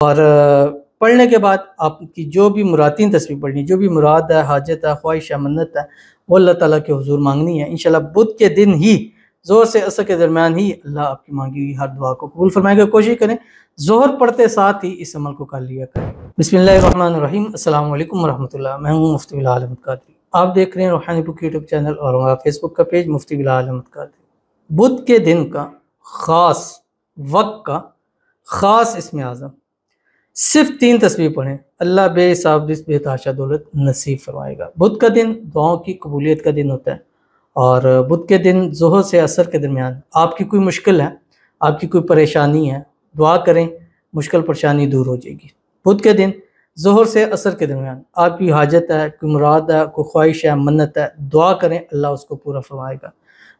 اور پڑھنے کے بعد آپ کی جو بھی مرادین تصویر پڑھنی، جو بھی مراد ہے، حاجت ہے، خواہش ہے، منت ہے، وہ اللہ تعالیٰ کے حضور مانگنی ہے۔ انشاءاللہ بدھ کے دن ہی ظہر سے عصر کے درمیان ہی اللہ آپ کی مانگی ہوئی ہر دعا کو قبول فرمائے گا۔ کوشش کریں ظہر پڑھتے ساتھ ہی اس عمل کو کر لیا کریں۔ بسم اللہ الرحمن الرحیم۔ السلام علیکم ورحمۃ اللہ۔ میں ہوں مفتی بلال احمد قادری۔ آپ دیکھ رہے ہیں روحانی بک یوٹیوب چینل اور ہمارا فیس بک کا پیج مفتی بلال احمد قادری۔ بدھ کے دن کا خاص وقت کا خاص اسم اعظم، صرف 3 تسبیح پڑھیں، اللہ بے حساب رزق بے تحاشا دولت نصیب فرمائے گا۔ بدھ کا دن دعاؤں کی قبولیت کا دن ہوتا ہے، اور بدھ کے دن ظہر سے عصر کے درمیان آپ کی کوئی مشکل ہے، آپ کی کوئی پریشانی ہے، دعا کریں، مشکل پریشانی دور ہو جائے گی۔ بدھ کے دن ظہر سے عصر کے درمیان آپ کی حاجت ہے، کوئی مراد ہے، کوئی خواہش ہے، منت ہے، دعا کریں، اللہ اس کو پورا فرمائے گا۔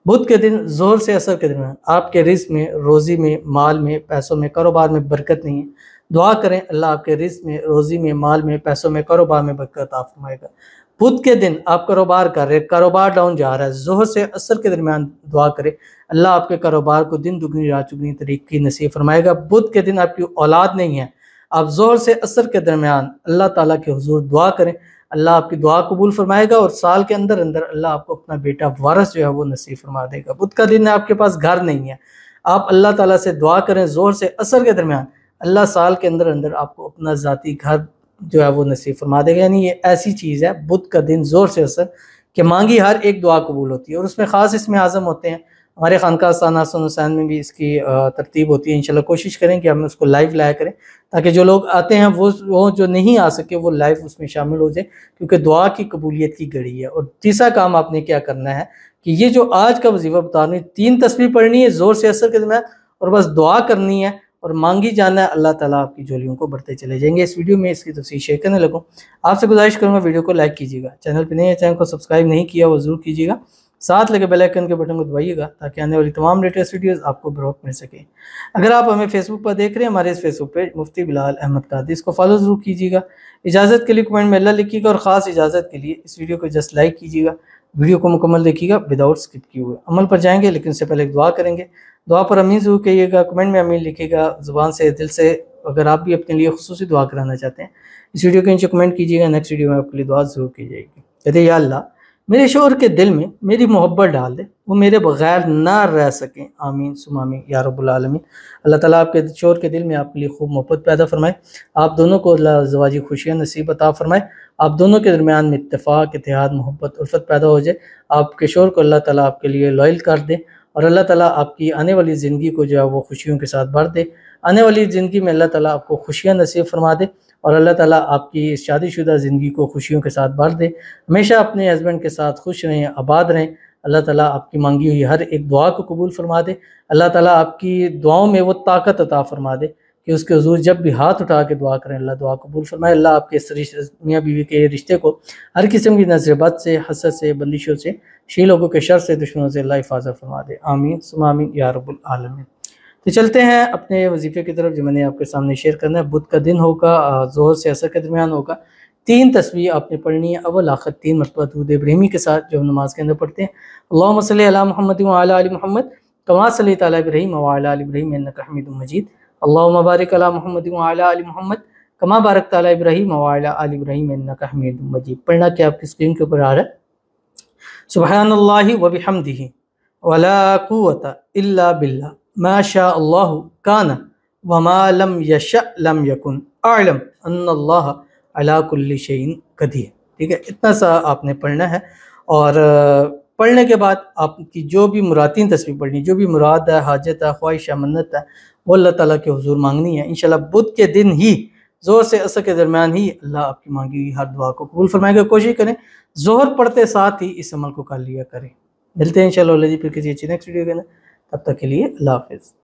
بدھ کے دن ظہر سے عصر کے درمیان آپ کے رزق میں، روزی میں، مال میں، پیسوں میں، کاروبار میں برکت نہیں ہے، دعا کریں، اللہ آپ کے رزق میں، روزی میں، مال میں، پیسوں میں، کاروبار میں برکت عطا فرمائے گا۔ بدھ کے دن آپ کاروبار کر رہے، کاروبار ڈاؤن جا رہا ہے، ظہر سے عصر کے درمیان دعا کرے، اللہ آپ کے کاروبار کو دن دگنی رات چگنی ترقی نصیب فرمائے گا۔ بدھ کے دن آپ کی اولاد نہیں ہے، آپ ظہر سے عصر کے درمیان اللہ تعالیٰ کے حضور دعا کریں، اللہ آپ کی دعا قبول فرمائے گا، اور سال کے اندر اللہ آپ کو اپنا بیٹا وارث جو ہے وہ نصیب فرما دے گا۔ بدھ کا دن ہے، آپ کے پاس گھر نہیں ہے، آپ اللہ تعالیٰ سے دعا کریں ظہر سے عصر کے درمیان، اللہ سال کے اندر آپ کو اپنا ذاتی گھر جو ہے وہ نصیب فرما دے گا۔ یعنی یہ ایسی چیز ہے، بدھ کا دن ظہر سے عصر کہ مانگی ہر ایک دعا قبول ہوتی ہے، اور اس میں خاص اسم اعظم ہوتے ہیں۔ ہمارے خانقاہ آستانہ حسن حسین میں بھی اس کی ترتیب ہوتی ہے۔ انشاءاللہ کوشش کریں کہ ہم اس کو لائیو لایا کریں، تاکہ جو لوگ آتے ہیں وہ جو نہیں آ سکے وہ لائیو اس میں شامل ہو جائیں، کیونکہ دعا کی قبولیت کی گھڑی ہے۔ اور تیسرا کام آپ نے کیا کرنا ہے کہ یہ جو آج کا وظیفہ بتا رہی 3 تسبیح پڑھنی ہے ظہر سے عصر کے درمیان، اور بس دعا کرنی ہے اور مانگی جانا ہے، اللہ تعالیٰ آپ کی جولیوں کو بڑھتے چلے جائیں گے۔ اس ویڈیو میں اس کی تفصیل شیئر کرنے لگوں، آپ سے گزارش کروں گا ویڈیو کو لائک کیجیے گا، چینل پہ نہیں ہے چینل کو سبسکرائب نہیں کیا وہ ضرور کیجیے گا، ساتھ لگے بیل آئیکن کے بٹن کو دبائیے گا تاکہ آنے والی تمام لیٹسٹ ویڈیوز آپ کو بروقت مل سکیں۔ اگر آپ ہمیں فیس بک پر دیکھ رہے ہیں، ہمارے اس فیس بک پیج مفتی بلال احمد قادری، اس کو فالو ضرور کیجیے گا۔ اجازت کے لیے کمنٹ میں اللہ لکھیے گا، اور خاص اجازت کے لیے اس ویڈیو کو جسٹ لائک کیجیے گا، ویڈیو کو مکمل دیکھیے گا وداؤٹ اسکپ کیے ہوئے۔ عمل پر جائیں گے لیکن اس سے پہلے ایک دعا کریں گے، دعا پر امین ضرور کہیے گا، کمنٹ میں امین لکھیے گا، زبان سے دل سے اگر آپ بھی اپنے لیے خصوصی دعا کرانا چاہتے ہیں اس ویڈیو کے نیچے کمنٹ کیجیے گا، نیکسٹ ویڈیو میں آپ کے لیے دعا ضرور کی جائے گی۔ کہتے ہیں یا اللہ میرے شوہر کے دل میں میری محبت ڈال دے، وہ میرے بغیر نہ رہ سکیں، آمین ثم آمین یا رب العالمین۔ اللہ تعالیٰ آپ کے شوہر کے دل میں آپ کے لیے خوب محبت پیدا فرمائے، آپ دونوں کو اللہ زواجی خوشیاں نصیب عطا فرمائے، آپ دونوں کے درمیان میں اتفاق، اتحاد، محبت، الفت پیدا ہو جائے، آپ کے شوہر کو اللہ تعالیٰ آپ کے لیے لائل کر دے، اور اللہ تعالیٰ آپ کی آنے والی زندگی کو جو ہے وہ خوشیوں کے ساتھ بھر دے، آنے والی زندگی میں اللہ تعالیٰ آپ کو خوشیاں نصیب فرما دے، اور اللہ تعالیٰ آپ کی اس شادی شدہ زندگی کو خوشیوں کے ساتھ بھر دے، ہمیشہ اپنے ہسبینڈ کے ساتھ خوش رہیں، آباد رہیں، اللہ تعالیٰ آپ کی مانگی ہوئی ہر ایک دعا کو قبول فرما دے، اللہ تعالیٰ آپ کی دعاؤں میں وہ طاقت عطا فرما دے کہ اس کے حضور جب بھی ہاتھ اٹھا کے دعا کریں اللہ دعا قبول فرمائے۔ اللہ آپ کے میاں بیوی کے رشتے کو ہر قسم کی نظر بد سے، حسد سے، بندشوں سے، شی لوگوں کے شر سے، دشمنوں سے اللہ حفاظت فرما دے، آمین ثم آمین یا رب العالمین۔ تو چلتے ہیں اپنے وظیفے کی طرف جو میں نے آپ کے سامنے شیئر کرنا ہے۔ بدھ کا دن ہوگا، ظہر سے عصر کے درمیان ہوگا، 3 تسبیح آپ نے پڑھنی ہے، اول آخر 3 مرتبہ درود ابراہیمی کے ساتھ جو ہم نماز کے اندر پڑھتے ہیں۔ اللہم صلی علی محمد وعلی آل محمد کما صلیت علی ابراہیم وعلی آل ابراہیم انک حمید مجید، اللہم بارک علی محمد وعلی آل محمد کما بارکت علی ابراہیم وعلی آل ابراہیم انک حمید مجید۔ پڑھنا کہ آپ کی اسکرین کے اوپر آ رہا ہے، سبحان اللہ وبحمدہ ولا قوة الا باللہ ما شاء اللہ کان وما لم یشأ لم یکن اعلم ان اللہ علی کل شیء قدیر۔ ٹھیک ہے، اتنا سا آپ نے پڑھنا ہے، اور پڑھنے کے بعد آپ کی جو بھی مرادین تسبیح پڑھنی، جو بھی مراد ہے، حاجت ہے، خواہش ہے، منت ہے، وہ اللہ تعالیٰ کے حضور مانگنی ہے۔ انشاءاللہ بدھ کے دن ہی ظہر سے عصر کے درمیان ہی اللہ آپ کی مانگی ہوئی ہر دعا کو قبول فرمائے گا۔ کوشش کریں ظہر پڑھتے ساتھ ہی اس عمل کو کر لیا کریں۔ ملتے ہیں انشاءاللہ جی پھر کسی اچھی نیکسٹ ویڈیو کے اندر، تب تک کے لیے اللہ حافظ۔